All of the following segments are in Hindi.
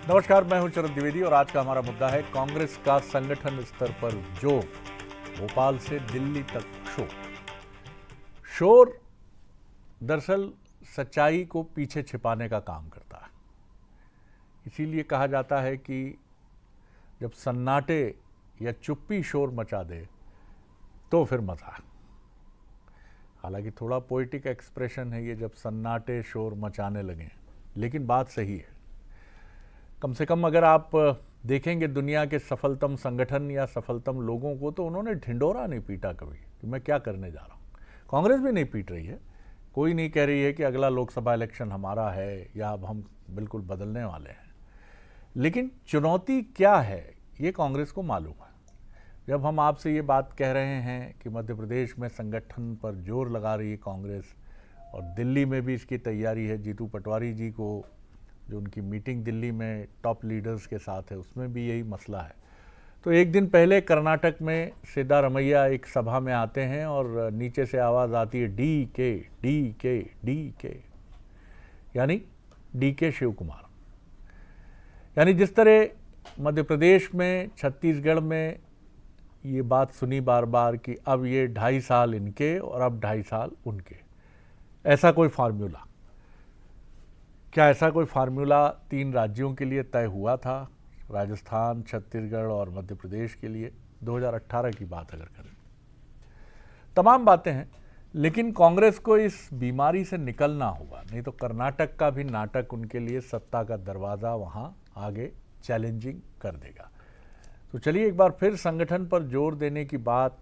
नमस्कार, मैं हूं शरद द्विवेदी और आज का हमारा मुद्दा है कांग्रेस का संगठन स्तर पर जोर, भोपाल से दिल्ली तक शोर। शोर दरअसल सच्चाई को पीछे छिपाने का काम करता है। इसीलिए कहा जाता है कि जब सन्नाटे या चुप्पी शोर मचा दे तो फिर मजा। हालांकि थोड़ा पोइटिक एक्सप्रेशन है ये, जब सन्नाटे शोर मचाने लगे, लेकिन बात सही है। कम से कम अगर आप देखेंगे दुनिया के सफलतम संगठन या सफलतम लोगों को, तो उन्होंने ढिंढोरा नहीं पीटा कभी कि मैं क्या करने जा रहा हूँ। कांग्रेस भी नहीं पीट रही है, कोई नहीं कह रही है कि अगला लोकसभा इलेक्शन हमारा है या अब हम बिल्कुल बदलने वाले हैं। लेकिन चुनौती क्या है ये कांग्रेस को मालूम है। जब हम आपसे ये बात कह रहे हैं कि मध्य प्रदेश में संगठन पर जोर लगा रही है कांग्रेस और दिल्ली में भी इसकी तैयारी है, जीतू पटवारी जी को जो उनकी मीटिंग दिल्ली में टॉप लीडर्स के साथ है उसमें भी यही मसला है। तो एक दिन पहले कर्नाटक में सिद्धारमैया एक सभा में आते हैं और नीचे से आवाज़ आती है डी के डी के डी के, यानी डी के शिव कुमार। यानी जिस तरह मध्य प्रदेश में, छत्तीसगढ़ में ये बात सुनी बार बार कि अब ये 2.5 साल इनके और अब 2.5 साल उनके, ऐसा कोई फार्मूला, क्या ऐसा कोई फार्मूला 3 राज्यों के लिए तय हुआ था, राजस्थान, छत्तीसगढ़ और मध्य प्रदेश के लिए? 2018 की बात अगर करें, तमाम बातें हैं, लेकिन कांग्रेस को इस बीमारी से निकलना होगा, नहीं तो कर्नाटक का भी नाटक उनके लिए सत्ता का दरवाज़ा वहां आगे चैलेंजिंग कर देगा। तो चलिए एक बार फिर संगठन पर जोर देने की बात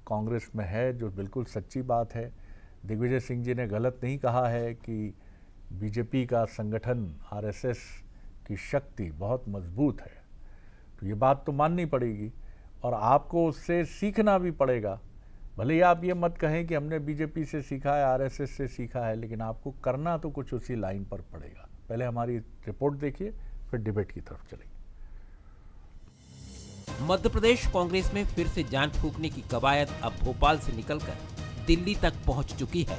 कांग्रेस में है, जो बिल्कुल सच्ची बात है। दिग्विजय सिंह जी ने गलत नहीं कहा है कि बीजेपी का संगठन, आरएसएस की शक्ति बहुत मजबूत है। तो ये बात तो माननी पड़ेगी और आपको उससे सीखना भी पड़ेगा। भले ही आप ये मत कहें कि हमने बीजेपी से सीखा है, आरएसएस से सीखा है, लेकिन आपको करना तो कुछ उसी लाइन पर पड़ेगा। पहले हमारी रिपोर्ट देखिए, फिर डिबेट की तरफ चलेंगे। मध्य प्रदेश कांग्रेस में फिर से जान फूंकने की कवायद अब भोपाल से निकलकर दिल्ली तक पहुंच चुकी है।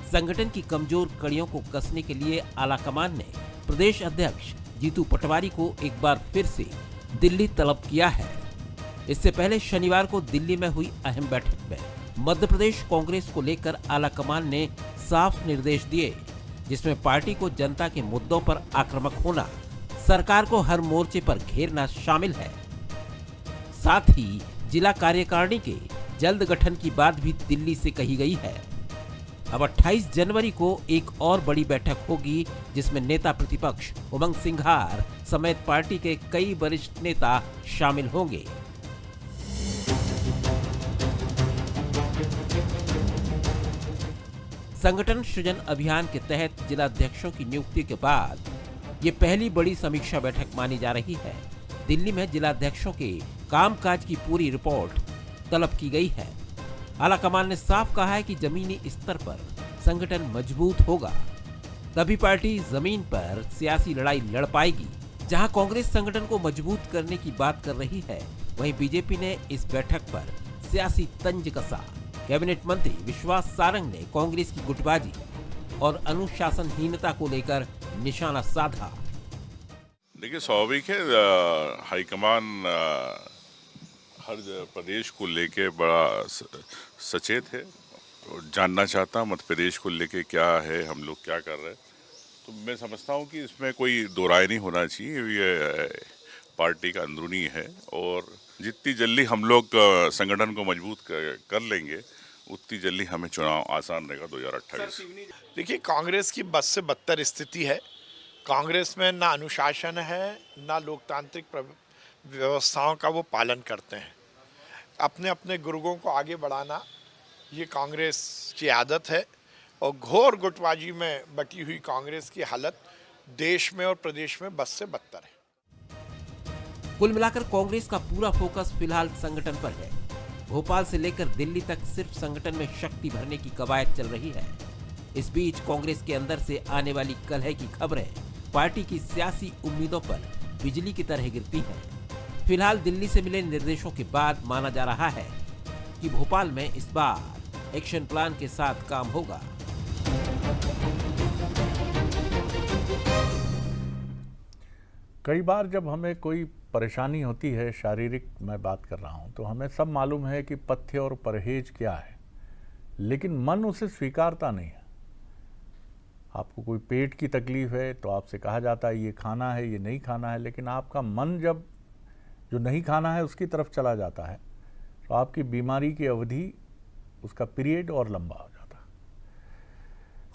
संगठन की कमजोर कड़ियों को कसने के लिए आलाकमान ने प्रदेश अध्यक्ष जीतू पटवारी को एक बार फिर से दिल्ली तलब किया है। इससे पहले शनिवार को दिल्ली में हुई अहम बैठक में मध्य प्रदेश कांग्रेस को लेकर आलाकमान ने साफ निर्देश दिए, जिसमें पार्टी को जनता के मुद्दों पर आक्रामक होना, सरकार को हर मोर्चे पर घेरना शामिल है। साथ ही जिला कार्यकारिणी के जल्द गठन की बात भी दिल्ली से कही गई है। अब 28 जनवरी को एक और बड़ी बैठक होगी, जिसमें नेता प्रतिपक्ष उमंग सिंघार समेत पार्टी के कई वरिष्ठ नेता शामिल होंगे। संगठन सृजन अभियान के तहत जिलाध्यक्षों की नियुक्ति के बाद ये पहली बड़ी समीक्षा बैठक मानी जा रही है। दिल्ली में जिलाध्यक्षों के कामकाज की पूरी रिपोर्ट तलब की गई है। आलाकमान ने साफ कहा है कि जमीनी स्तर पर संगठन मजबूत होगा, तभी पार्टी जमीन पर सियासी लड़ाई लड़ पाएगी। जहां कांग्रेस संगठन को मजबूत करने की बात कर रही है, वहीं बीजेपी ने इस बैठक पर सियासी तंज कसा। कैबिनेट मंत्री विश्वास सारंग ने कांग्रेस की गुटबाजी और अनुशासनहीनता को लेकर निशाना साधा। देखिए, स्वाभाविक है, हाईकमान हर प्रदेश को लेके बड़ा सचेत है और जानना चाहता मध्य प्रदेश को लेके क्या है, हम लोग क्या कर रहे हैं। तो मैं समझता हूँ कि इसमें कोई दो राय नहीं होना चाहिए। ये पार्टी का अंदरूनी है और जितनी जल्दी हम लोग संगठन को मजबूत कर लेंगे, उतनी जल्दी हमें चुनाव आसान रहेगा 2028। देखिए, कांग्रेस की बद से बदतर स्थिति है। कांग्रेस में ना अनुशासन है, ना लोकतांत्रिक व्यवस्थाओं का वो पालन करते हैं। अपने अपने गुर्गों को आगे बढ़ाना ये कांग्रेस की आदत है और घोर गुटबाजी में बटी हुई कांग्रेस की हालत देश में और प्रदेश में बद से बदतर है। कुल मिलाकर कांग्रेस का पूरा फोकस फिलहाल संगठन पर है। भोपाल से लेकर दिल्ली तक सिर्फ संगठन में शक्ति भरने की कवायद चल रही है। इस बीच कांग्रेस के अंदर से आने वाली कलह की खबरें पार्टी की सियासी उम्मीदों पर बिजली की तरह गिरती हैं। फिलहाल दिल्ली से मिले निर्देशों के बाद माना जा रहा है कि भोपाल में इस बार एक्शन प्लान के साथ काम होगा। कई बार जब हमें कोई परेशानी होती है, शारीरिक मैं बात कर रहा हूँ, तो हमें सब मालूम है कि पथ्य और परहेज क्या है, लेकिन मन उसे स्वीकारता नहीं है। आपको कोई पेट की तकलीफ है तो आपसे कहा जाता है ये खाना है, ये नहीं खाना है, लेकिन आपका मन जब जो नहीं खाना है उसकी तरफ चला जाता है तो आपकी बीमारी की अवधि, उसका पीरियड और लंबा हो जाता है।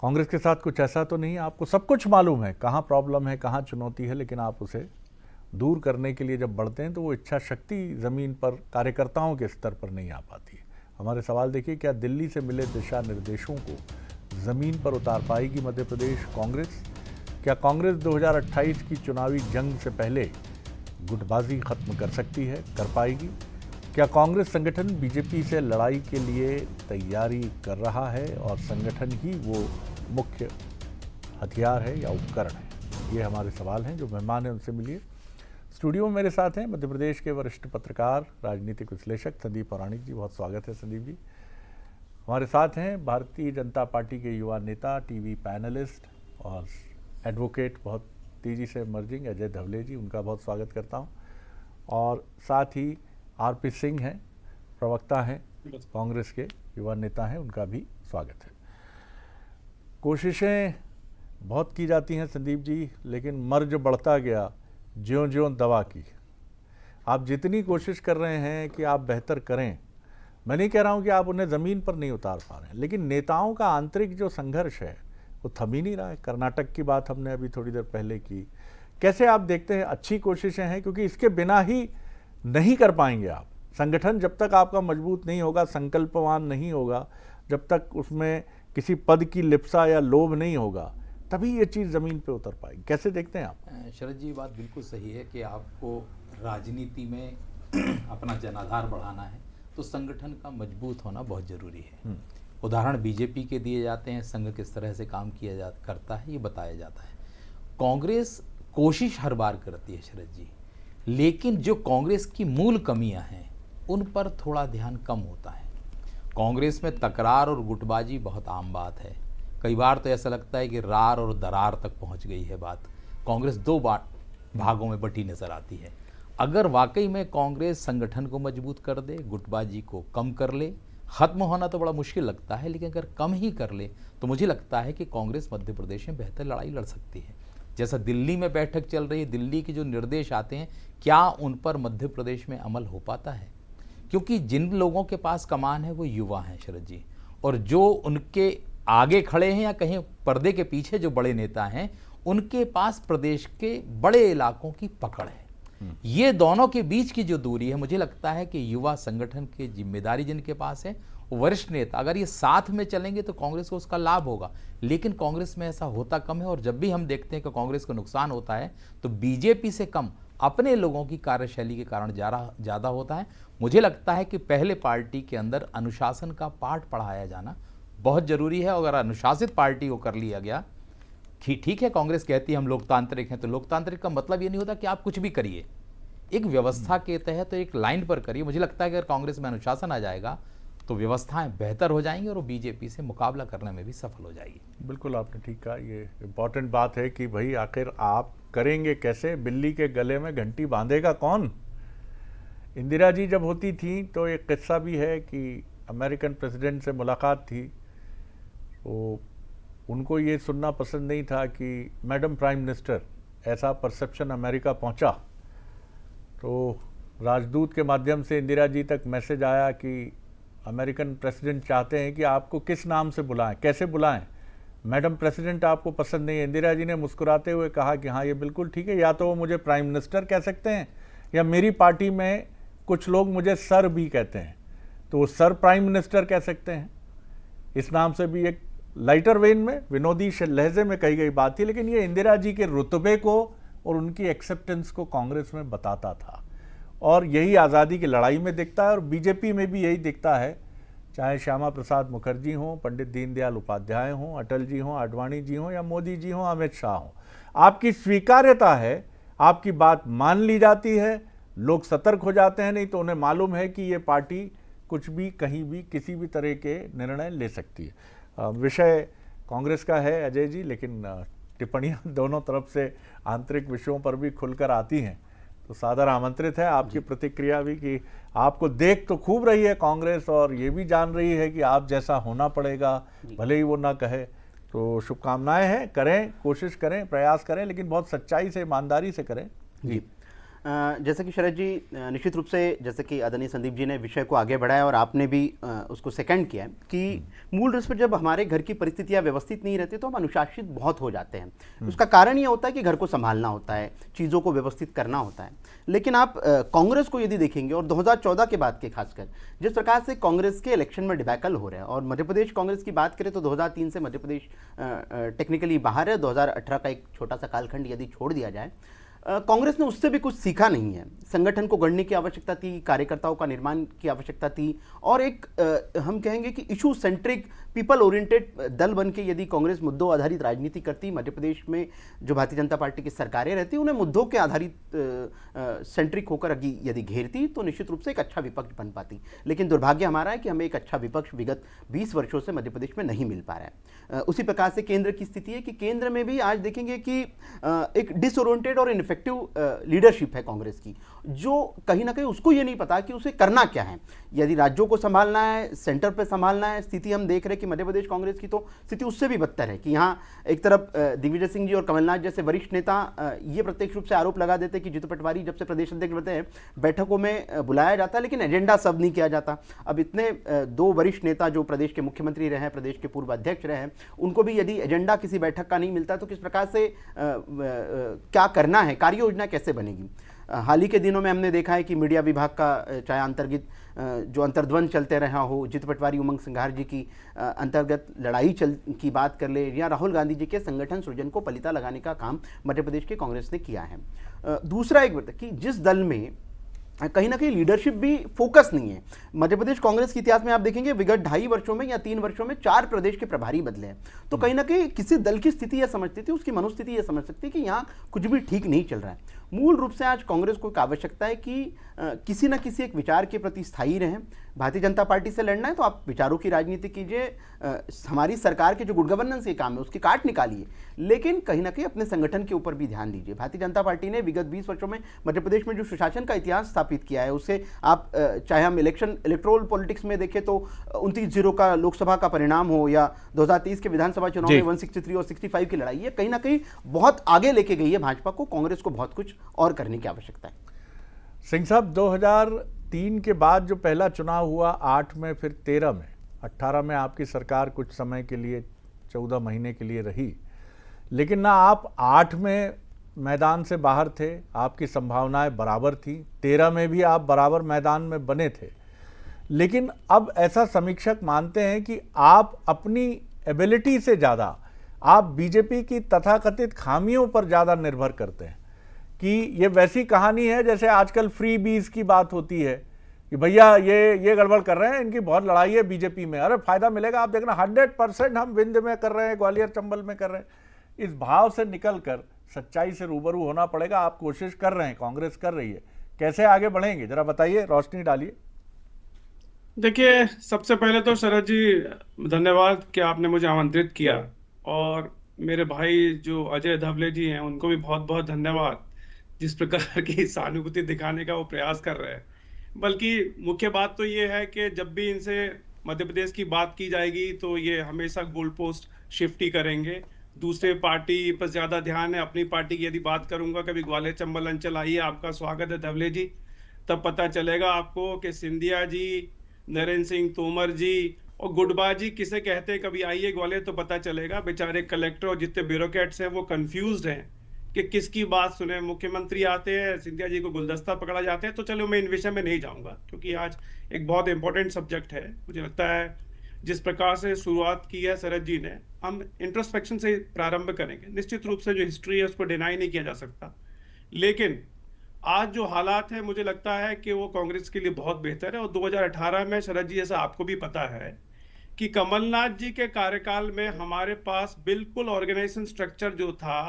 कांग्रेस के साथ कुछ ऐसा तो नहीं है, आपको सब कुछ मालूम है, कहाँ प्रॉब्लम है, कहाँ चुनौती है, लेकिन आप उसे दूर करने के लिए जब बढ़ते हैं तो वो इच्छा शक्ति ज़मीन पर कार्यकर्ताओं के स्तर पर नहीं आ पाती है। हमारे सवाल देखिए, क्या दिल्ली से मिले दिशा निर्देशों को ज़मीन पर उतार पाएगी मध्य प्रदेश कांग्रेस? क्या कांग्रेस 2028 की चुनावी जंग से पहले गुटबाजी खत्म कर सकती है, कर पाएगी? क्या कांग्रेस संगठन बीजेपी से लड़ाई के लिए तैयारी कर रहा है और संगठन ही वो मुख्य हथियार है या उपकरण है? ये हमारे सवाल हैं। जो मेहमान हैं उनसे मिलिए। स्टूडियो में मेरे साथ हैं मध्य प्रदेश के वरिष्ठ पत्रकार, राजनीतिक विश्लेषक संदीप पौराणिक जी। बहुत स्वागत है संदीप जी। हमारे साथ हैं भारतीय जनता पार्टी के युवा नेता, टीवी पैनलिस्ट और एडवोकेट, बहुत तेज़ी से इमर्जिंग, अजय धवले जी। उनका बहुत स्वागत करता हूं। और साथ ही आरपी सिंह हैं, प्रवक्ता हैं, कांग्रेस के युवा नेता हैं, उनका भी स्वागत है। कोशिशें बहुत की जाती हैं संदीप जी, लेकिन मर्ज बढ़ता गया ज्यों-ज्यों दवा की। आप जितनी कोशिश कर रहे हैं कि आप बेहतर करें, मैं नहीं कह रहा हूं कि आप उन्हें ज़मीन पर नहीं उतार पा रहे हैं, लेकिन नेताओं का आंतरिक जो संघर्ष है वो थम ही नहीं रहा है। कर्नाटक की बात हमने अभी थोड़ी देर पहले की। कैसे आप देखते हैं? अच्छी कोशिशें हैं, क्योंकि इसके बिना ही नहीं कर पाएंगे आप। संगठन जब तक आपका मजबूत नहीं होगा, संकल्पवान नहीं होगा, जब तक उसमें किसी पद की लिप्सा या लोभ नहीं होगा, तभी ये चीज़ ज़मीन पे उतर पाएगी। कैसे देखते हैं आप? शरद जी, बात बिल्कुल सही है कि आपको राजनीति में अपना जनाधार बढ़ाना है तो संगठन का मजबूत होना बहुत ज़रूरी है। उदाहरण बीजेपी के दिए जाते हैं, संघ किस तरह से काम किया करता है ये बताया जाता है। कांग्रेस कोशिश हर बार करती है शरद जी, लेकिन जो कांग्रेस की मूल कमियां हैं उन पर थोड़ा ध्यान कम होता है। कांग्रेस में तकरार और गुटबाजी बहुत आम बात है। कई बार तो ऐसा लगता है कि रार और दरार तक पहुंच गई है बात। कांग्रेस दो भागों में बटी नजर आती है। अगर वाकई में कांग्रेस संगठन को मजबूत कर दे, गुटबाजी को कम कर ले, ख़त्म होना तो बड़ा मुश्किल लगता है, लेकिन अगर कम ही कर ले तो मुझे लगता है कि कांग्रेस मध्य प्रदेश में बेहतर लड़ाई लड़ सकती है। जैसा दिल्ली में बैठक चल रही है, दिल्ली के जो निर्देश आते हैं, क्या उन पर मध्य प्रदेश में अमल हो पाता है? क्योंकि जिन लोगों के पास कमान है वो युवा हैं शरद जी, और जो उनके आगे खड़े हैं या कहीं पर्दे के पीछे जो बड़े नेता हैं, उनके पास प्रदेश के बड़े इलाकों की पकड़ है। ये दोनों के बीच की जो दूरी है, मुझे लगता है कि युवा संगठन की जिम्मेदारी जिनके पास है, वरिष्ठ नेता अगर ये साथ में चलेंगे तो कांग्रेस को उसका लाभ होगा। लेकिन कांग्रेस में ऐसा होता कम है, और जब भी हम देखते हैं कि कांग्रेस को नुकसान होता है तो बीजेपी से कम अपने लोगों की कार्यशैली के कारण ज़्यादा होता है। मुझे लगता है कि पहले पार्टी के अंदर अनुशासन का पाठ पढ़ाया जाना बहुत ज़रूरी है। अगर अनुशासित पार्टी को कर लिया गया, ठीक है, कांग्रेस कहती है हम लोकतांत्रिक हैं, तो लोकतांत्रिक का मतलब ये नहीं होता कि आप कुछ भी करिए, एक व्यवस्था के तहत तो एक लाइन पर करिए। मुझे लगता है कि अगर कांग्रेस में अनुशासन आ जाएगा तो व्यवस्थाएं बेहतर हो जाएंगी और वो बीजेपी से मुकाबला करने में भी सफल हो जाएगी। बिल्कुल आपने ठीक कहा। ये इम्पॉर्टेंट बात है कि भाई आखिर आप करेंगे कैसे? बिल्ली के गले में घंटी बांधेगा कौन? इंदिरा जी जब होती थी तो एक किस्सा भी है कि अमेरिकन प्रेसिडेंट से मुलाकात थी, तो उनको ये सुनना पसंद नहीं था कि मैडम प्राइम मिनिस्टर, ऐसा परसेप्शन अमेरिका पहुंचा। तो राजदूत के माध्यम से इंदिरा जी तक मैसेज आया कि अमेरिकन प्रेसिडेंट चाहते हैं कि आपको किस नाम से बुलाएं, कैसे बुलाएं। मैडम प्रेसिडेंट आपको पसंद नहीं है। इंदिरा जी ने मुस्कुराते हुए कहा कि हाँ, ये बिल्कुल ठीक है, या तो वो मुझे प्राइम मिनिस्टर कह सकते हैं, या मेरी पार्टी में कुछ लोग मुझे सर भी कहते हैं, तो वो सर प्राइम मिनिस्टर कह सकते हैं। इस नाम से भी एक लाइटर वेन में, विनोदी लहजे में कही गई बात थी, लेकिन ये इंदिरा जी के रुतबे को और उनकी एक्सेप्टेंस को कांग्रेस में बताता था। और यही आज़ादी की लड़ाई में दिखता है, और बीजेपी में भी यही दिखता है, चाहे श्यामा प्रसाद मुखर्जी हों, पंडित दीनदयाल उपाध्याय हों, अटल जी हों, आडवाणी जी हों, या मोदी जी हों, अमित शाह हों। आपकी स्वीकार्यता है, आपकी बात मान ली जाती है, लोग सतर्क हो जाते हैं। नहीं तो उन्हें मालूम है कि ये पार्टी कुछ भी, कहीं भी, किसी भी तरह के निर्णय ले सकती है। विषय कांग्रेस का है अजय जी, लेकिन टिप्पणियां दोनों तरफ से आंतरिक विषयों पर भी खुलकर आती हैं, तो सादर आमंत्रित है आपकी प्रतिक्रिया भी कि आपको देख तो खूब रही है कांग्रेस और ये भी जान रही है कि आप जैसा होना पड़ेगा, भले ही वो ना कहे। तो शुभकामनाएं हैं, करें, कोशिश करें, प्रयास करें, लेकिन बहुत सच्चाई से, ईमानदारी से करें। जी, जैसे कि शरद जी, निश्चित रूप से जैसे कि आदरणीय संदीप जी ने विषय को आगे बढ़ाया और आपने भी उसको सेकंड किया है कि मूल रूप से जब हमारे घर की परिस्थितियां व्यवस्थित नहीं रहती तो हम अनुशासित बहुत हो जाते हैं। उसका कारण ये होता है कि घर को संभालना होता है, चीज़ों को व्यवस्थित करना होता है। लेकिन आप कांग्रेस को यदि देखेंगे और 2014 के बाद के खासकर जिस प्रकार से कांग्रेस के इलेक्शन में डिबैकल हो रहे हैं, और मध्य प्रदेश कांग्रेस की बात करें तो 2003 से मध्य प्रदेश टेक्निकली बाहर है, 2018 का एक छोटा सा कालखंड यदि छोड़ दिया जाए, कांग्रेस ने उससे भी कुछ सीखा नहीं है। संगठन को गढ़ने की आवश्यकता थी, कार्यकर्ताओं का निर्माण की आवश्यकता थी, और एक हम कहेंगे कि इशू सेंट्रिक पीपल ओरिएंटेड दल बन के यदि कांग्रेस मुद्दों आधारित राजनीति करती, मध्य प्रदेश में जो भारतीय जनता पार्टी की सरकारें रहती उन्हें मुद्दों के आधारित सेंट्रिक होकर यदि घेरती तो निश्चित रूप से एक अच्छा विपक्ष बन पाती। लेकिन दुर्भाग्य हमारा है कि हमें एक अच्छा विपक्ष विगत 20 वर्षों से मध्य प्रदेश में नहीं मिल पा रहा है। उसी प्रकार से केंद्र की स्थिति है कि केंद्र में भी आज देखेंगे कि एक डिसओरिएंटेड और इनफेक्टिव लीडरशिप है कांग्रेस की, जो कहीं ना कहीं उसको ये नहीं पता कि उसे करना क्या है। यदि राज्यों को संभालना है, सेंटर पे संभालना है, स्थिति हम देख रहे हैं कि मध्य प्रदेश कांग्रेस की तो स्थिति उससे भी बदतर है कि यहाँ एक तरफ दिग्विजय सिंह जी और कमलनाथ जैसे वरिष्ठ नेता ये प्रत्यक्ष रूप से आरोप लगा देते कि जीतू पटवारी जब से प्रदेश अध्यक्ष बनते हैं बैठकों में बुलाया जाता है, लेकिन एजेंडा सब नहीं किया जाता। अब इतने दो वरिष्ठ नेता जो प्रदेश के मुख्यमंत्री रहे हैं, प्रदेश के पूर्व अध्यक्ष रहे हैं, उनको भी यदि एजेंडा किसी बैठक का नहीं मिलता तो किस प्रकार से क्या करना है, कार्य योजना कैसे बनेगी। हाल ही के दिनों में हमने देखा है कि मीडिया विभाग का चाहे अंतर्गत जो अंतर्द्वंद चलते रहा हो, जीतू पटवारी उमंग सिंघार जी की अंतर्गत लड़ाई की बात कर ले, या राहुल गांधी जी के संगठन सृजन को पलीता लगाने का काम मध्य प्रदेश की कांग्रेस ने किया है। दूसरा एक बात कि जिस दल में कहीं ना कहीं लीडरशिप भी फोकस नहीं है। मध्य प्रदेश कांग्रेस के इतिहास में आप देखेंगे विगत 2.5 वर्षों में या 3 वर्षों में 4 प्रदेश के प्रभारी बदले हैं। तो कहीं ना कहीं किसी दल की स्थिति यह समझती थी, उसकी मनोस्थिति यह समझ सकती है कि यहाँ कुछ भी ठीक नहीं चल रहा है। मूल रूप से आज कांग्रेस को एक आवश्यकता है कि किसी न किसी एक विचार के प्रति स्थायी रहें। भारतीय जनता पार्टी से लड़ना है तो आप विचारों की राजनीति कीजिए, हमारी सरकार के जो गुड गवर्नेंस के काम है उसकी काट निकालिए, लेकिन कहीं ना कहीं अपने संगठन के ऊपर भी ध्यान दीजिए। भारतीय जनता पार्टी ने विगत 20 वर्षों में मध्य प्रदेश में जो सुशासन का इतिहास स्थापित किया है उससे आप चाहे हम इलेक्ट्रोल पॉलिटिक्स में देखें तो 29-0 का लोकसभा का परिणाम हो या 2023 के विधानसभा चुनाव में 163 और 65 की लड़ाई है, कहीं ना कहीं बहुत आगे लेके गई है भाजपा को। कांग्रेस को बहुत कुछ और करने की आवश्यकता है। सिंह साहब, 2003 के बाद जो पहला चुनाव हुआ 8 में, फिर 13 में, 18 में आपकी सरकार कुछ समय के लिए 14 महीने के लिए रही, लेकिन ना आप 8 में मैदान से बाहर थे, आपकी संभावनाएं बराबर थी, 13 में भी आप बराबर मैदान में बने थे। लेकिन अब ऐसा समीक्षक मानते हैं कि आप अपनी एबिलिटी से ज़्यादा आप बीजेपी की तथाकथित खामियों पर ज़्यादा निर्भर करते हैं, कि ये वैसी कहानी है जैसे आजकल फ्री बीज की बात होती है कि भैया ये गड़बड़ कर रहे हैं, इनकी बहुत लड़ाई है बीजेपी में, अरे फायदा मिलेगा। आप देखना 100% हम विंध्य में कर रहे हैं, ग्वालियर चंबल में कर रहे हैं। इस भाव से निकलकर सच्चाई से रूबरू होना पड़ेगा। आप कोशिश कर रहे हैं, कांग्रेस कर रही है, कैसे आगे बढ़ेंगे जरा बताइए, रोशनी डालिए। देखिए, सबसे पहले तो शरद जी धन्यवाद कि आपने मुझे आमंत्रित किया, और मेरे भाई जो अजय धवले जी हैं उनको भी बहुत बहुत धन्यवाद जिस प्रकार की सहानुभूति दिखाने का वो प्रयास कर रहे हैं। बल्कि मुख्य बात तो ये है कि जब भी इनसे मध्य प्रदेश की बात की जाएगी तो ये हमेशा गोल पोस्ट शिफ्ट ही करेंगे, दूसरे पार्टी पर ज़्यादा ध्यान है। अपनी पार्टी की यदि बात करूंगा, कभी ग्वालियर चंबल अंचल आइए, आपका स्वागत है धवले जी, तब पता चलेगा आपको कि सिंधिया जी, नरेंद्र सिंह तोमर जी और गुडबा जी किसे कहते हैं। कभी आइए ग्वालियर तो पता चलेगा। बेचारे कलेक्टर और जितने ब्यूरोक्रेट्स हैं वो कंफ्यूज्ड हैं कि किसकी बात सुने। मुख्यमंत्री आते हैं, सिंधिया जी को गुलदस्ता पकड़ा जाते हैं। तो चलो, मैं इन विषय में नहीं जाऊंगा क्योंकि आज एक बहुत इंपॉर्टेंट सब्जेक्ट है। मुझे लगता है जिस प्रकार से शुरुआत की है शरद जी ने, हम इंट्रोस्पेक्शन से प्रारंभ करेंगे। निश्चित रूप से जो हिस्ट्री है उसको डिनाई नहीं किया जा सकता, लेकिन आज जो हालात है मुझे लगता है कि वो कांग्रेस के लिए बहुत बेहतर है। और 2018 में शरद जी, जैसा आपको भी पता है कि कमलनाथ जी के कार्यकाल में हमारे पास बिल्कुल ऑर्गेनाइजेशन स्ट्रक्चर जो था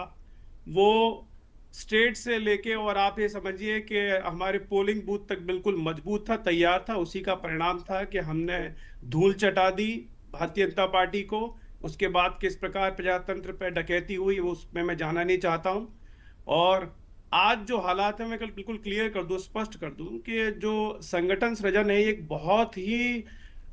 वो स्टेट से लेके, और आप ये समझिए कि हमारे पोलिंग बूथ तक बिल्कुल मजबूत था, तैयार था। उसी का परिणाम था कि हमने धूल चटा दी भारतीय जनता पार्टी को, उसके बाद किस प्रकार प्रजातंत्र पर डकैती हुई उसमें मैं जाना नहीं चाहता हूँ। और आज जो हालात है मैं कल बिल्कुल क्लियर कर दूं, स्पष्ट कर दूं कि जो संगठन सृजन है एक बहुत ही,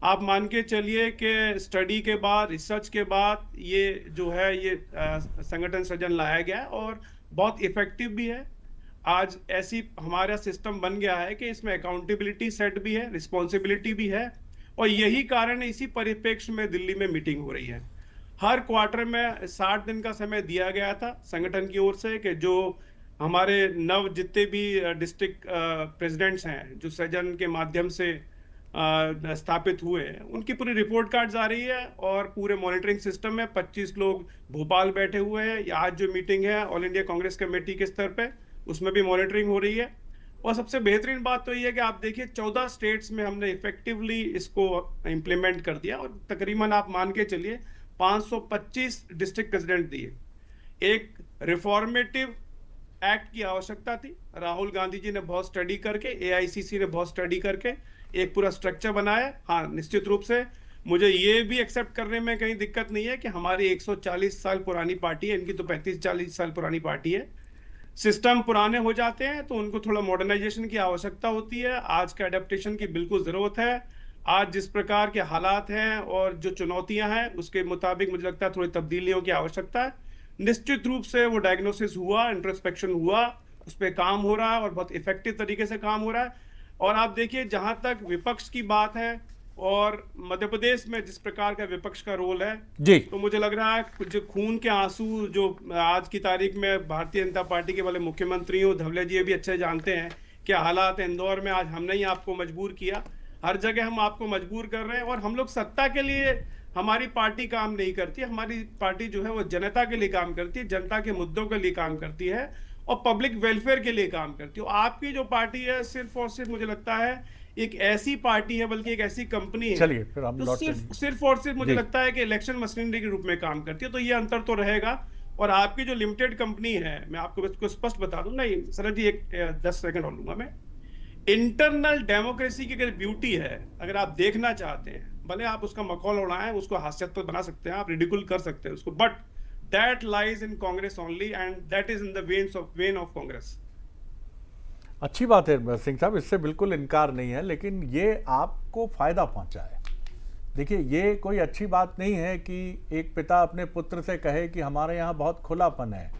आप मान के चलिए कि स्टडी के बाद, रिसर्च के बाद ये जो है ये संगठन सृजन लाया गया है और बहुत इफेक्टिव भी है। आज ऐसी हमारा सिस्टम बन गया है कि इसमें अकाउंटेबिलिटी सेट भी है, रिस्पॉन्सिबिलिटी भी है, और यही कारण है इसी परिप्रेक्ष्य में दिल्ली में मीटिंग हो रही है। हर क्वार्टर में 60 दिन का समय दिया गया था संगठन की ओर से कि जो हमारे नव जितने भी डिस्ट्रिक्ट प्रेसिडेंट्स हैं जो सृजन के माध्यम से स्थापित हुए हैं, उनकी पूरी रिपोर्ट कार्ड्स आ रही है और पूरे मॉनिटरिंग सिस्टम में 25 लोग भोपाल बैठे हुए हैं। या आज जो मीटिंग है ऑल इंडिया कांग्रेस कमेटी के स्तर पे, उसमें भी मॉनिटरिंग हो रही है। और सबसे बेहतरीन बात तो ये है कि आप देखिए 14 स्टेट्स में हमने इफेक्टिवली इसको इम्प्लीमेंट कर दिया और तकरीबन आप मान के चलिए 525 डिस्ट्रिक्ट प्रेसिडेंट दिए। एक रिफॉर्मेटिव एक्ट की आवश्यकता थी। राहुल गांधी जी ने बहुत स्टडी करके, एआईसीसी ने बहुत स्टडी करके एक पूरा स्ट्रक्चर बनाया। हाँ, निश्चित रूप से मुझे ये भी एक्सेप्ट करने में कहीं दिक्कत नहीं है कि हमारी 140 साल पुरानी पार्टी है, इनकी तो 35-40 साल पुरानी पार्टी है। सिस्टम पुराने हो जाते हैं तो उनको थोड़ा मॉडर्नाइजेशन की आवश्यकता होती है। आज का एडेप्टेशन की बिल्कुल ज़रूरत है। आज जिस प्रकार के हालात हैं और जो चुनौतियां हैं उसके मुताबिक मुझे लगता है थोड़ी तब्दीलियों की आवश्यकता है। निश्चित रूप से वो डायग्नोसिस हुआ, इंट्रोस्पेक्शन हुआ, उस पर काम हो रहा है और बहुत इफेक्टिव तरीके से काम हो रहा है। और आप देखिए जहां तक विपक्ष की बात है और मध्य प्रदेश में जिस प्रकार का विपक्ष का रोल है जी, तो मुझे लग रहा है जो खून के आंसू जो आज की तारीख में भारतीय जनता पार्टी के वाले मुख्यमंत्री हो, धवले जी भी अच्छे जानते हैं क्या हालात है इंदौर में। आज हमने ही आपको मजबूर किया, हर जगह हम आपको मजबूर कर रहे हैं। और हम लोग सत्ता के लिए हमारी पार्टी काम नहीं करती, हमारी पार्टी जो है वो जनता के लिए काम करती है, जनता के मुद्दों के लिए काम करती है और पब्लिक वेलफेयर के लिए काम करती है। आपकी जो पार्टी है सिर्फ और सिर्फ मुझे लगता है एक ऐसी पार्टी है, बल्कि एक ऐसी कंपनी है चलिए फिर हम तो लौटते हैं। सिर्फ और सिर्फ मुझे लगता है कि इलेक्शन मशीनरी के रूप में काम करती है। तो ये अंतर तो रहेगा। और आपकी जो लिमिटेड कंपनी है, मैं आपको इसको स्पष्ट बता दूं, नहीं सरद जी 10 सेकंड और लूंगा मैं। इंटरनल डेमोक्रेसी की अगर ब्यूटी है, अगर आप देखना चाहते हैं, भले आप उसका मखौल उड़ाएं, उसको हास्यास्पद बना सकते हैं, आप रिडिकुल कर सकते हैं उसको, but that lies in Congress only and that is in the when of Congress. अच्छी बात है सिंह साहब, इससे बिल्कुल इनकार नहीं है, लेकिन ये आपको फायदा पहुंचा है। देखिए, ये कोई अच्छी बात नहीं है कि एक पिता अपने पुत्र से कहे कि हमारे यहाँ बहुत खुलापन है,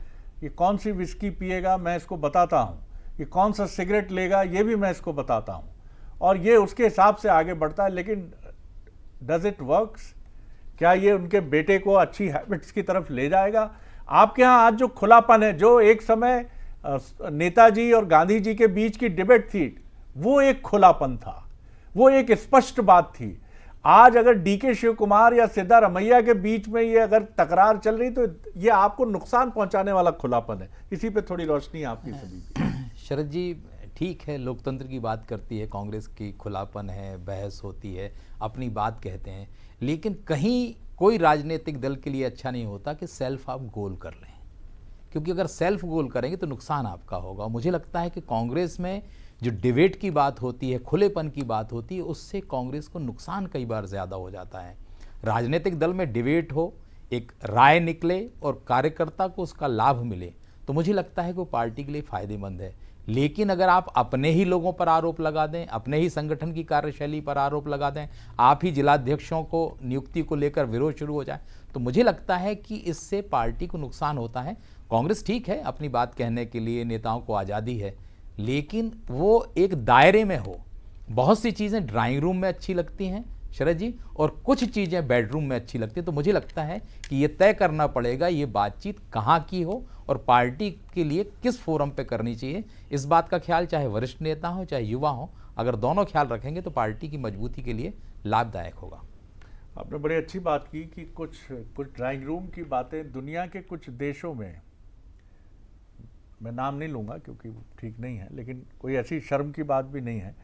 ये कौन सी विस्की पिएगा मैं इसको बताता हूँ, ये कौन सा सिगरेट लेगा ये भी मैं इसको बताता हूँ, और ये उसके हिसाब से आगे बढ़ता है। लेकिन डज इट वर्क्स? क्या ये उनके बेटे को अच्छी हैबिट्स की तरफ ले जाएगा? आपके यहाँ आज जो खुलापन है, जो एक समय नेताजी और गांधी जी के बीच की डिबेट थी, वो एक खुलापन था, वो एक स्पष्ट बात थी। आज अगर डीके शिव कुमार या सिद्धारमैया के बीच में ये अगर तकरार चल रही तो ये आपको नुकसान पहुंचाने वाला खुलापन है। इसी पे थोड़ी रोशनी आपकी सभी की। शरद जी, ठीक है, लोकतंत्र की बात करती है कांग्रेस की, खुलापन है, बहस होती है, अपनी बात कहते हैं, लेकिन कहीं कोई राजनीतिक दल के लिए अच्छा नहीं होता कि सेल्फ आप गोल कर लें, क्योंकि अगर सेल्फ गोल करेंगे तो नुकसान आपका होगा। मुझे लगता है कि कांग्रेस में जो डिबेट की बात होती है, खुलेपन की बात होती है, उससे कांग्रेस को नुकसान कई बार ज़्यादा हो जाता है। राजनीतिक दल में डिबेट हो, एक राय निकले और कार्यकर्ता को उसका लाभ मिले, तो मुझे लगता है कि वो पार्टी के लिए फ़ायदेमंद है। लेकिन अगर आप अपने ही लोगों पर आरोप लगा दें, अपने ही संगठन की कार्यशैली पर आरोप लगा दें, आप ही जिलाध्यक्षों को नियुक्ति को लेकर विरोध शुरू हो जाए, तो मुझे लगता है कि इससे पार्टी को नुकसान होता है। कांग्रेस ठीक है, अपनी बात कहने के लिए नेताओं को आज़ादी है, लेकिन वो एक दायरे में हो। बहुत सी चीज़ें ड्राइंग रूम में अच्छी लगती हैं शरद जी, और कुछ चीज़ें बेडरूम में अच्छी लगती हैं। तो मुझे लगता है कि ये तय करना पड़ेगा ये बातचीत कहाँ की हो और पार्टी के लिए किस फोरम पे करनी चाहिए। इस बात का ख्याल चाहे वरिष्ठ नेता हो चाहे युवा हो, अगर दोनों ख्याल रखेंगे तो पार्टी की मजबूती के लिए लाभदायक होगा। आपने बड़ी अच्छी बात की कि कुछ ड्राइंग रूम की बातें दुनिया के कुछ देशों में, मैं नाम नहीं लूँगा क्योंकि वो ठीक नहीं है, लेकिन कोई ऐसी शर्म की बात भी नहीं है,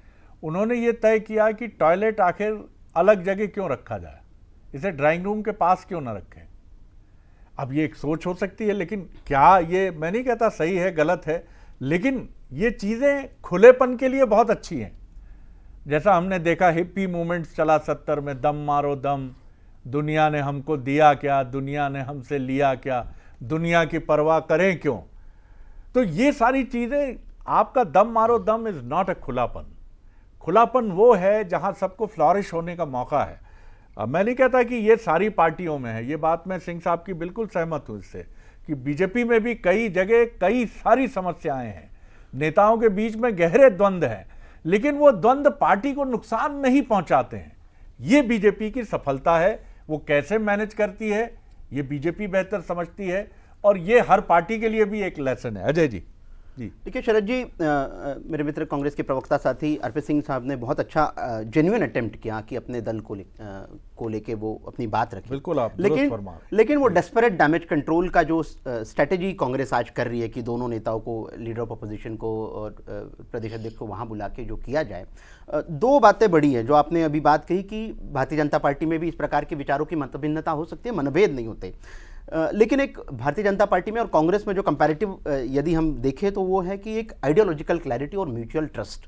उन्होंने ये तय किया कि टॉयलेट आखिर अलग जगह क्यों रखा जाए, इसे ड्राइंग रूम के पास क्यों ना रखें। अब ये एक सोच हो सकती है, लेकिन क्या ये, मैं नहीं कहता सही है गलत है, लेकिन ये चीज़ें खुलेपन के लिए बहुत अच्छी हैं। जैसा हमने देखा हिप्पी मूवमेंट्स चला 70 में, दम मारो दम, दुनिया ने हमको दिया क्या, दुनिया ने हमसे लिया क्या, दुनिया की परवाह करें क्यों। तो ये सारी चीज़ें, आपका दम मारो दम इज़ नॉट अ खुलापन। खुलापन वो है जहां सबको फ्लॉरिश होने का मौका है। अब मैं नहीं कहता कि ये सारी पार्टियों में है, ये बात मैं सिंह साहब की बिल्कुल सहमत हूं इससे, कि बीजेपी में भी कई जगह कई सारी समस्याएं हैं, नेताओं के बीच में गहरे द्वंद्व हैं, लेकिन वो द्वंद्व पार्टी को नुकसान नहीं पहुंचाते हैं। ये बीजेपी की सफलता है। वो कैसे मैनेज करती है ये बीजेपी बेहतर समझती है, और ये हर पार्टी के लिए भी एक लेसन है। अजय जी। जी देखिए शरद जी, मेरे मित्र कांग्रेस के प्रवक्ता साथी अर्पित सिंह साहब ने बहुत अच्छा जेन्युइन अटेम्प्ट किया कि अपने दल को लेके वो अपनी बात रखी। बिल्कुल, आप दुरुस्त फरमा रहे हैं। लेकिन वो डेस्परेट डैमेज कंट्रोल का जो स्ट्रेटेजी कांग्रेस आज कर रही है कि दोनों नेताओं को, लीडर ऑफ अपोजिशन को और प्रदेश अध्यक्ष को वहाँ बुला के जो किया जाए, दो बातें बड़ी हैं। जो आपने अभी बात कही कि भारतीय जनता पार्टी में भी इस प्रकार के विचारों की मतभिन्नता हो सकती है, मनभेद नहीं होते, लेकिन एक भारतीय जनता पार्टी में और कांग्रेस में जो कंपैरेटिव यदि हम देखें तो वो है कि एक आइडियोलॉजिकल क्लैरिटी और म्यूचुअल ट्रस्ट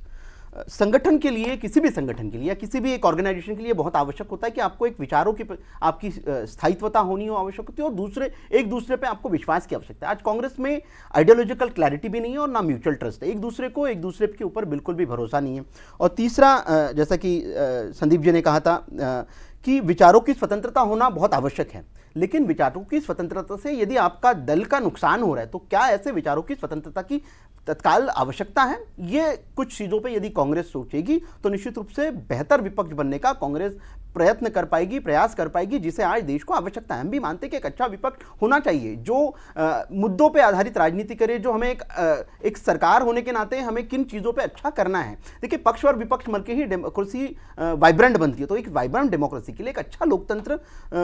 संगठन के लिए, किसी भी संगठन के लिए या किसी भी एक ऑर्गेनाइजेशन के लिए बहुत आवश्यक होता है कि आपको एक विचारों की, आपकी स्थायित्वता होनी हो आवश्यक होती है, और एक दूसरे पे आपको विश्वास की आवश्यकता है। आज कांग्रेस में आइडियोलॉजिकल क्लैरिटी भी नहीं है और ना म्यूचुअल ट्रस्ट है, एक दूसरे के ऊपर बिल्कुल भी भरोसा नहीं है। और तीसरा, जैसा कि संदीप जी ने कहा था कि विचारों की स्वतंत्रता होना बहुत आवश्यक है, लेकिन विचारों की स्वतंत्रता से यदि आपका दल का नुकसान हो रहा है तो क्या ऐसे विचारों की स्वतंत्रता की तत्काल आवश्यकता है? ये कुछ चीज़ों पे यदि कांग्रेस सोचेगी तो निश्चित रूप से बेहतर विपक्ष बनने का कांग्रेस प्रयत्न कर पाएगी, प्रयास कर पाएगी, जिसे आज देश को आवश्यकता है। हम भी मानते हैं कि एक अच्छा विपक्ष होना चाहिए जो मुद्दों पे आधारित राजनीति करे, जो हमें एक सरकार होने के नाते हमें किन चीज़ों पे अच्छा करना है। देखिए, पक्ष और विपक्ष मिलकर ही डेमोक्रेसी वाइब्रेंट बनती है। तो एक वाइब्रेंट डेमोक्रेसी के लिए, एक अच्छा लोकतंत्र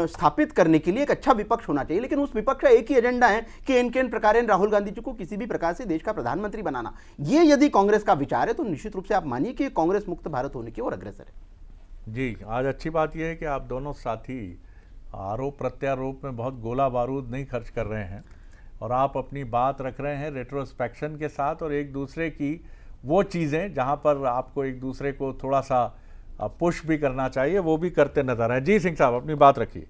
स्थापित करने के लिए एक अच्छा विपक्ष होना चाहिए, लेकिन उस विपक्ष का एक ही एजेंडा है कि इनके प्रकार राहुल गांधी जी को किसी भी प्रकार से देश का प्रधानमंत्री बनाना। ये यदि कांग्रेस का विचार है तो निश्चित रूप से आप मानिए कि कांग्रेस मुक्त भारत होने की ओर अग्रसर है। जी, आज अच्छी बात यह है कि आप दोनों साथी आरोप प्रत्यारोप में बहुत गोला बारूद नहीं खर्च कर रहे हैं, और आप अपनी बात रख रहे हैं रेट्रोस्पेक्शन के साथ, और एक दूसरे की वो चीज़ें जहां पर आपको एक दूसरे को थोड़ा सा पुश भी करना चाहिए वो भी करते नजर आए। जी सिंह साहब, अपनी बात रखिए।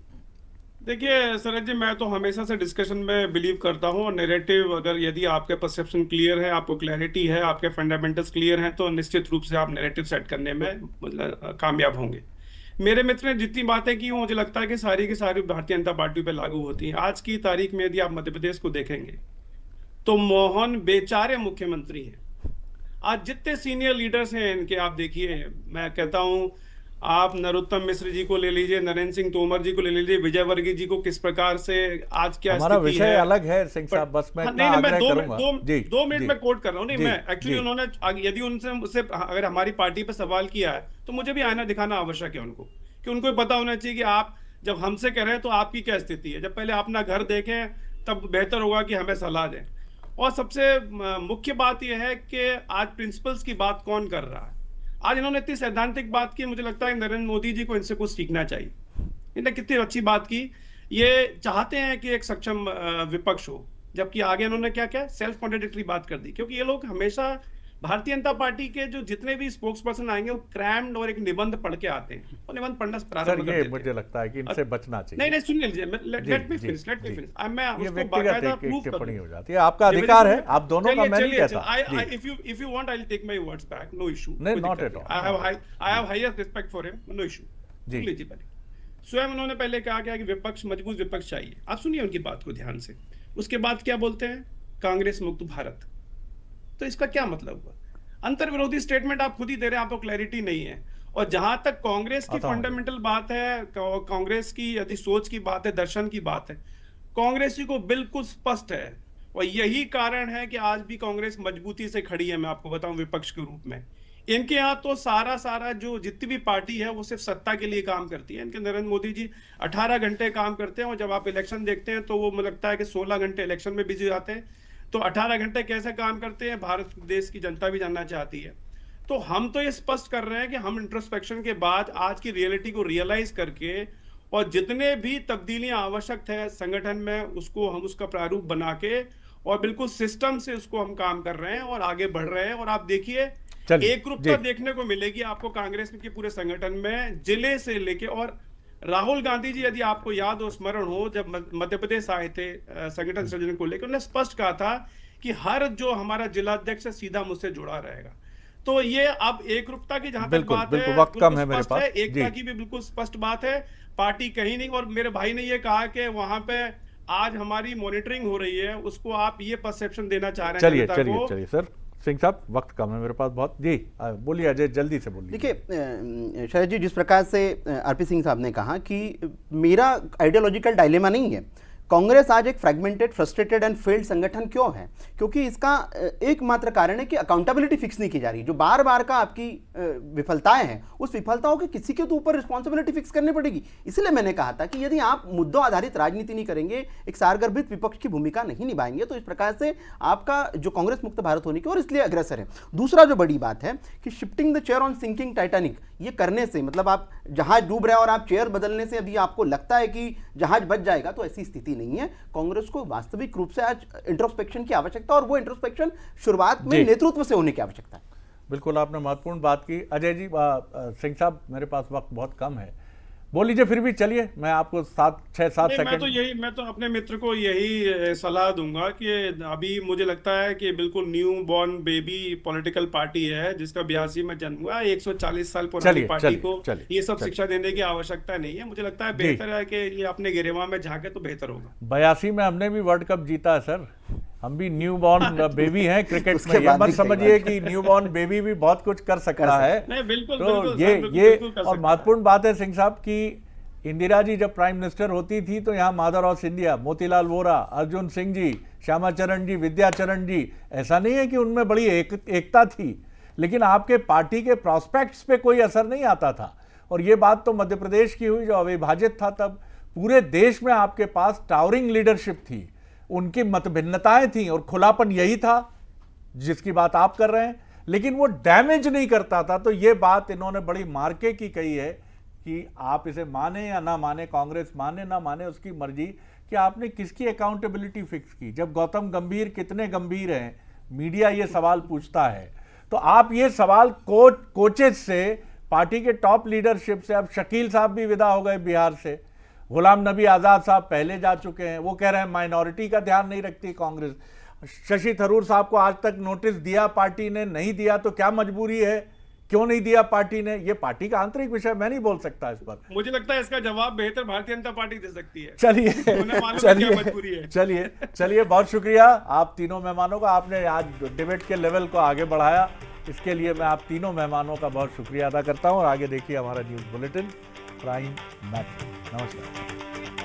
देखिए शरद जी, मैं तो हमेशा से डिस्कशन में बिलीव करता हूँ, और नैरेटिव अगर यदि आपके परसेप्शन क्लियर है, आपको क्लैरिटी है, आपके फंडामेंटल्स क्लियर हैं, तो निश्चित रूप से आप नैरेटिव सेट करने में मतलब कामयाब होंगे। मेरे मित्र ने जितनी बातें की मुझे लगता है कि सारी की सारी भारतीय जनता पार्टी पे लागू होती हैं। आज की तारीख में यदि आप मध्य प्रदेश को देखेंगे तो मोहन बेचारे मुख्यमंत्री हैं। आज जितने सीनियर लीडर्स हैं इनके आप देखिए, मैं कहता हूं आप नरोत्तम मिश्र जी को ले लीजिए, नरेंद्र सिंह तोमर जी को ले लीजिए, विजय वर्गीय जी को किस प्रकार से आज क्या हमारा विषय अलग है सिंह साहब, बस मैं नहीं, मैं दो मिनट में कोट कर रहा हूँ। नहीं, मैं एक्चुअली उन्होंने यदि उनसे मुझसे अगर हमारी पार्टी पे सवाल किया है तो मुझे भी आईना दिखाना आवश्यक है उनको, कि उनको पता होना चाहिए कि आप जब हमसे कह रहे हैं तो आपकी क्या स्थिति है। जब पहले अपना घर देखें तब बेहतर होगा कि हमें सलाह दें। और सबसे मुख्य बात यह है कि आज प्रिंसिपल्स की बात कौन कर रहा है। आज इन्होंने इतनी सैद्धांतिक बात की, मुझे लगता है नरेंद्र मोदी जी को इनसे कुछ सीखना चाहिए। इन्होंने कितनी अच्छी बात की, ये चाहते हैं कि एक सक्षम विपक्ष हो, जबकि आगे इन्होंने क्या क्या सेल्फ कॉन्ट्राडिक्टरी बात कर दी। क्योंकि ये लोग हमेशा भारतीय जनता पार्टी के जो जितने भी स्पोक्स पर्सन आएंगे वो क्रैम्ड और एक निबंध पढ़ के आते हैं, और निबंध पढ़ना प्रारंभ कर देते हैं। मुझे लगता है कि इनसे बचना चाहिए। नहीं, सुन लीजिए, लेट मी फिनिश। मैं उसको बाकायदा प्रूव टिप्पणी हो जाती है, आपका अधिकार है, आप दोनों का, मैं नहीं कहता। If you want, I'll take my words back, no issue. नहीं, not at all. I have highest respect for him, no issue. जी। लीजिए पहले स्वयं उन्होंने पहले कहा क्या कि विपक्ष, मजबूत विपक्ष चाहिए। आप सुनिए उनकी बात को ध्यान से। उसके बाद क्या बोलते हैं, कांग्रेस मुक्त भारत। तो इसका क्या मतलब हुआ? अंतर विरोधी स्टेटमेंट आप खुद ही दे रहे हैं, आपको क्लैरिटी नहीं है। और जहां तक कांग्रेस की फंडामेंटल बात है, कांग्रेस की यदि सोच की बात है, दर्शन की बात है, कांग्रेसी को बिल्कुल स्पष्ट है। और यही कारण है कि आज भी कांग्रेस मजबूती से खड़ी है। मैं आपको बताऊं, विपक्ष के रूप में इनके यहाँ तो सारा जो जितनी भी पार्टी है वो सिर्फ सत्ता के लिए काम करती है। इनके नरेंद्र मोदी जी 18 घंटे काम करते हैं, और जब आप इलेक्शन देखते हैं तो वो मुझे लगता है कि 16 घंटे इलेक्शन में बिजी जाते हैं। तो 18 घंटे कैसे काम करते हैं, भारत देश की जनता भी जानना चाहती है। तो हम तो ये स्पष्ट कर रहे हैं कि हम इंट्रोस्पेक्शन के बाद आज की रियलिटी को रियलाइज करके और जितने भी तब्दीलियां आवश्यक है संगठन में, उसको हम उसका प्रारूप बना के और बिल्कुल सिस्टम से उसको हम काम कर रहे हैं और आगे बढ़ रहे हैं। और आप देखिए, एक रूपता देखने को मिलेगी आपको कांग्रेस के पूरे संगठन में, जिले से लेके और राहुल गांधी जी, यदि आपको याद हो, स्मरण हो, जब मध्य प्रदेश आए थे संगठन सृजन को लेकर, उन्होंने स्पष्ट कहा था कि हर जो हमारा जिलाध्यक्ष है सीधा मुझसे जुड़ा रहेगा। तो ये अब एकरूपता की जहां तक बिल्कुल, बात बिल्कुल, है, वक्त कम है बिल्कुल मेरे स्पष्ट पास। है, एकता जी। की भी बिल्कुल स्पष्ट बात है। पार्टी कहीं नहीं, और मेरे भाई ने ये कहा कि वहां पे आज हमारी मॉनिटरिंग हो रही है, उसको आप ये परसेप्शन देना चाह रहे हैं चलिए जनता चलिए को। चलिए सर, सिंह साहब वक्त कम है मेरे पास बहुत। जी बोलिए अजय, जल्दी से बोलिए। देखिए शरद जी, जिस प्रकार से आरपी सिंह साहब ने कहा कि मेरा आइडियोलॉजिकल डायलेमा नहीं है, कांग्रेस आज एक फ्रेगमेंटेड, फ्रस्ट्रेटेड एंड फेल्ड संगठन क्यों है? क्योंकि इसका एकमात्र कारण है कि अकाउंटेबिलिटी फिक्स नहीं की जा रही। जो बार बार का आपकी विफलताएं हैं, उस विफलताओं के किसी के तो ऊपर रिस्पॉन्सिबिलिटी फिक्स करनी पड़ेगी। इसलिए मैंने कहा था कि यदि आप मुद्दों आधारित राजनीति नहीं करेंगे, एक सारगर्भित विपक्ष की भूमिका नहीं निभाएंगे, तो इस प्रकार से आपका जो कांग्रेस मुक्त भारत होने की और इसलिए अग्रसर है। दूसरा जो बड़ी बात है कि shifting the chair on sinking Titanic, ये करने से मतलब आप जहाज डूब रहे हैं और आप चेयर बदलने से अभी आपको लगता है कि जहाज बच जाएगा, तो ऐसी स्थिति नहीं है। कांग्रेस को वास्तविक रूप से आज इंट्रोस्पेक्शन की आवश्यकता, और वो इंट्रोस्पेक्शन शुरुआत में नेतृत्व से होने की आवश्यकता है। बिल्कुल, आपने महत्वपूर्ण बात की। अजय जी, सिंह साहब मेरे पास वक्त बहुत कम है, बोल लीजिए फिर भी। चलिए मैं आपको 6-7 सेकंड। मैं तो अपने मित्र को यही सलाह दूंगा कि अभी मुझे लगता है कि बिल्कुल new born baby political party है, जिसका 82 में जन्म हुआ, 140 साल पुरानी पार्टी को ये सब शिक्षा देने की आवश्यकता नहीं है। मुझे लगता है बेहतर है कि ये अपने गिरेवा में झांके तो बेहतर होगा। 82 में हमने भी वर्ल्ड कप जीता है सर, हम भी न्यू बॉर्न बेबी हैं क्रिकेट में। ये मत समझिए कि न्यू बॉर्न बेबी भी बहुत कुछ कर सकता है। नहीं, बिल्कुल, तो बिल्कुल, ये बिल्कुल, ये बिल्कुल कर और सकता है। महत्वपूर्ण बात है सिंह साहब की, इंदिरा जी जब प्राइम मिनिस्टर होती थी तो यहाँ mother of India, Motilal Vora, Arjun Singh ji, Shyamacharan ji, Vidyacharan ji, ऐसा नहीं है कि उनमें बड़ी एकता थी, लेकिन आपके पार्टी के प्रॉस्पेक्ट्स पे कोई असर नहीं आता था। और ये बात तो मध्य प्रदेश की हुई जो अविभाजित था, तब पूरे देश में आपके पास टावरिंग लीडरशिप थी, उनकी मतभिन्नताएं थी और खुलापन यही था जिसकी बात आप कर रहे हैं, लेकिन वो डैमेज नहीं करता था। तो ये बात इन्होंने बड़ी मार्के की कही है कि आप इसे माने या ना माने, कांग्रेस माने ना माने उसकी मर्जी, कि आपने किसकी अकाउंटेबिलिटी फिक्स की। जब गौतम गंभीर कितने गंभीर हैं, मीडिया ये सवाल पूछता है, तो आप ये सवाल कोचेज से, पार्टी के टॉप लीडरशिप से, अब शकील साहब भी विदा हो गए बिहार से, गुलाम नबी आज़ाद साहब पहले जा चुके हैं, वो कह रहे हैं माइनॉरिटी का ध्यान नहीं रखती कांग्रेस। शशि थरूर साहब को आज तक नोटिस दिया पार्टी ने, नहीं दिया तो क्या मजबूरी है, क्यों नहीं दिया पार्टी ने, ये पार्टी का आंतरिक विषय, मैं नहीं बोल सकता इस पर। मुझे लगता है इसका जवाब बेहतर भारतीय जनता पार्टी दे सकती है। चलिए चलिए चलिए चलिए, बहुत शुक्रिया आप तीनों मेहमानों का, आपने आज डिबेट के लेवल को आगे बढ़ाया, इसके लिए मैं आप तीनों मेहमानों का बहुत शुक्रिया अदा करता हूं। और आगे देखिए हमारा न्यूज़ बुलेटिन प्राइम मैच। नमस्कार।